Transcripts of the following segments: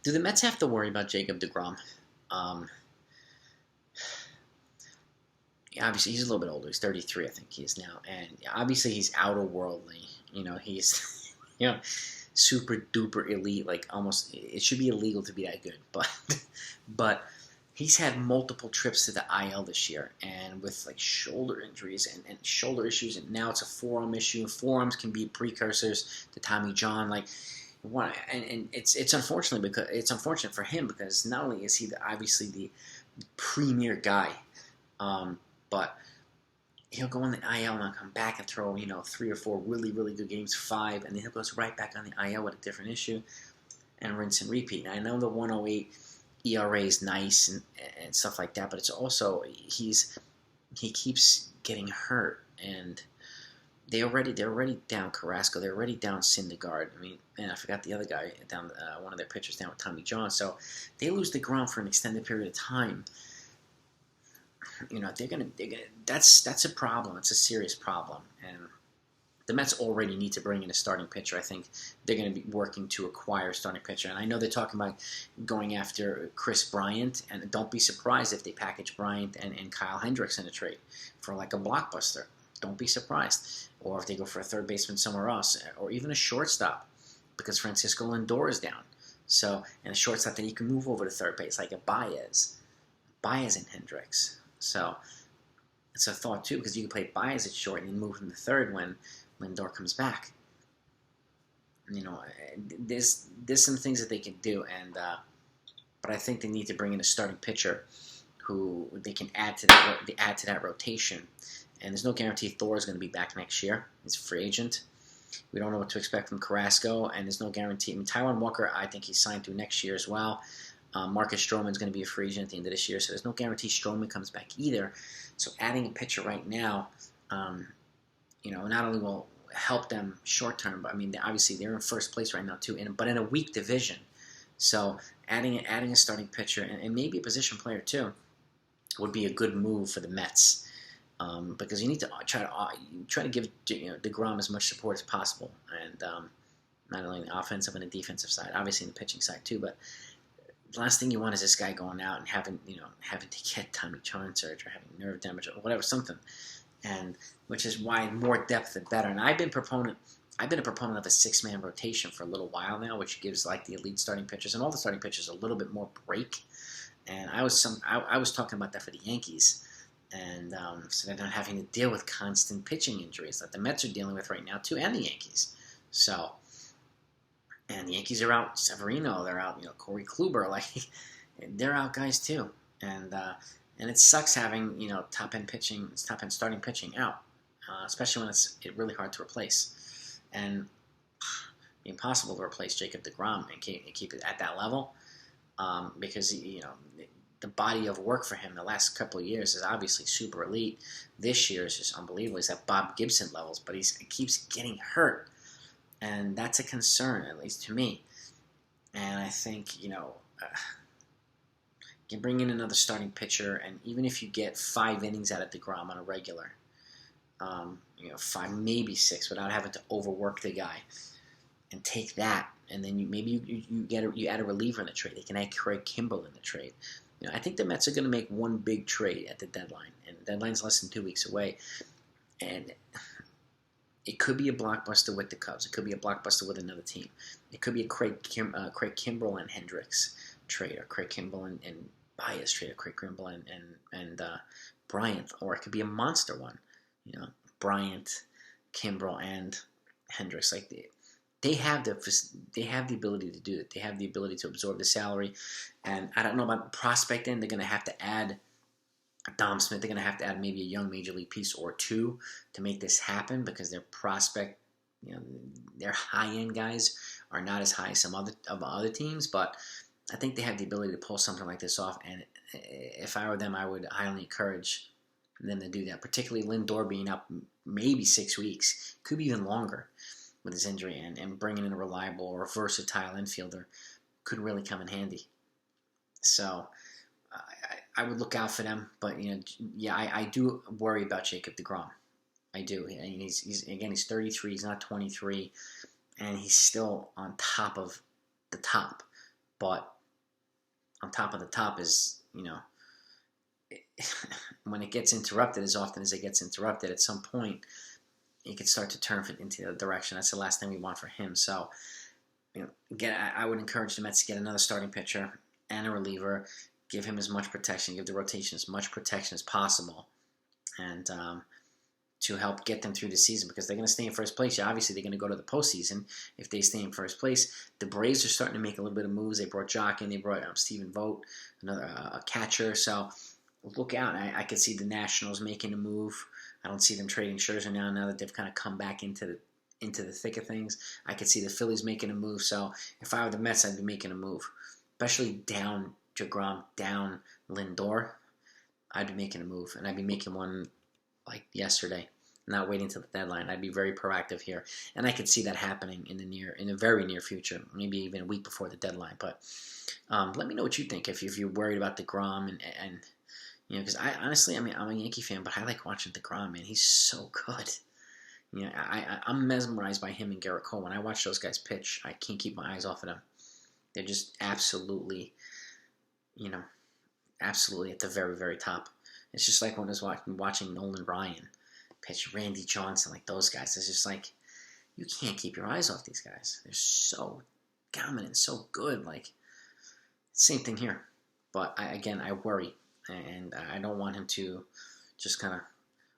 Do the Mets have to worry about Jacob DeGrom? Um, Obviously, he's a little bit older. He's 33, I think he is now, and obviously he's outer worldly. He's super duper elite. Like almost, it should be illegal to be that good, but but he's had multiple trips to the IL this year, and with like shoulder injuries and shoulder issues, and now it's a forearm issue. Forearms can be precursors to Tommy John. Like, and it's unfortunate for him because not only is he obviously the premier guy, but he'll go on the IL and come back and throw 3 or 4 really really good games, 5, and then he'll go right back on the IL with a different issue, and rinse and repeat. And I know the 108 ERA is nice and stuff like that, but it's also he keeps getting hurt, and they're already down Carrasco, they're already down Syndergaard. I mean, and I forgot the other guy down, one of their pitchers down with Tommy John. So they lose the ground for an extended period of time. They're gonna. That's a problem. It's a serious problem, and the Mets already need to bring in a starting pitcher. I think they're going to be working to acquire a starting pitcher, and I know they're talking about going after Chris Bryant, and don't be surprised if they package Bryant and Kyle Hendricks in a trade for like a blockbuster. Don't be surprised, or if they go for a third baseman somewhere else, or even a shortstop, because Francisco Lindor is down. So, and a shortstop that you can move over to third base, like a Baez and Hendricks. So it's a thought too, because you can play Baez at short and then move him to third when Lindor comes back. There's some things that they can do, and but I think they need to bring in a starting pitcher who they can add to that rotation. And there's no guarantee Thor is going to be back next year. He's a free agent. We don't know what to expect from Carrasco, and there's no guarantee. I mean, Taillon Walker, I think he's signed through next year as well. Marcus Stroman's going to be a free agent at the end of this year, so there's no guarantee Stroman comes back either. So adding a pitcher right now, not only will help them short term, but I mean, obviously they're in first place right now too, but in a weak division. So adding a starting pitcher and maybe a position player too would be a good move for the Mets, because you need to try to give DeGrom as much support as possible, and not only on the offensive and the defensive side, obviously in the pitching side too, but the last thing you want is this guy going out and having to get Tommy John surgery or having nerve damage or whatever, something, and which is why more depth the better. And I've been a proponent of a 6-man rotation for a little while now, which gives like the elite starting pitchers and all the starting pitchers a little bit more break. And I was talking about that for the Yankees, and so they're not having to deal with constant pitching injuries that the Mets are dealing with right now too, and the Yankees. So. And the Yankees are out Severino, they're out, Corey Kluber, like they're out guys too, and it sucks having top end starting pitching out, especially when it's really hard to replace, and impossible to replace Jacob DeGrom and keep it at that level, because the body of work for him the last couple of years is obviously super elite. This year is just unbelievable. He's at Bob Gibson levels, but he keeps getting hurt. And that's a concern, at least to me. And I think, you can bring in another starting pitcher, and even if you get 5 innings out of DeGrom on a regular, 5, maybe 6, without having to overwork the guy, and take that, and then you add a reliever in the trade. They can add Craig Kimbrell in the trade. I think the Mets are going to make one big trade at the deadline, and the deadline's less than 2 weeks away, and it could be a blockbuster with the Cubs. It could be a blockbuster with another team. It could be a Craig Kimbrell and Hendricks trade, or Craig Kimbrell and Baez trade, or Craig Kimbrell and Bryant, or it could be a monster one. Bryant, Kimbrell, and Hendricks. Like they have the ability to do it. They have the ability to absorb the salary, and I don't know about prospecting. They're going to have to add Dom Smith. They're going to have to add maybe a young major league piece or two to make this happen, because their prospect, their high-end guys are not as high as some other teams, but I think they have the ability to pull something like this off, and if I were them, I would highly encourage them to do that, particularly Lindor being out maybe 6 weeks, could be even longer with his injury, and bringing in a reliable or versatile infielder could really come in handy. So I would look out for them, but I do worry about Jacob DeGrom. I do. I mean, he's 33. He's not 23, and he's still on top of the top. But on top of the top is, when it gets interrupted, as often as it gets interrupted, at some point it could start to turn into the other direction. That's the last thing we want for him. So, I would encourage the Mets to get another starting pitcher and a reliever. Give him as much protection, give the rotation as much protection as possible, and to help get them through the season, because they're going to stay in first place. Yeah, obviously, they're going to go to the postseason if they stay in first place. The Braves are starting to make a little bit of moves. They brought Jock in. They brought Stephen Vogt, another a catcher. So look out. I could see the Nationals making a move. I don't see them trading Scherzer now that they've kind of come back into the thick of things. I could see the Phillies making a move. So if I were the Mets, I'd be making a move, especially down DeGrom, down Lindor. I'd be making a move, and I'd be making one like yesterday, not waiting till the deadline. I'd be very proactive here, and I could see that happening in the very near future, maybe even a week before the deadline. But let me know what you think if you're worried about DeGrom and because I honestly, I'm a Yankee fan, but I like watching DeGrom, man. He's so good. I'm mesmerized by him and Garrett Cole. When I watch those guys pitch, I can't keep my eyes off of them. They're just absolutely at the very, very top. It's just like when I was watching Nolan Ryan pitch, Randy Johnson, like those guys. It's just like, you can't keep your eyes off these guys. They're so dominant, so good. Like, same thing here. But I worry, and I don't want him to just kind of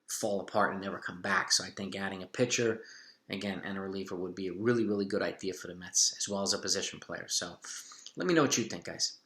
fall apart and never come back. So I think adding a pitcher, again, and a reliever would be a really, really good idea for the Mets, as well as a position player. So let me know what you think, guys.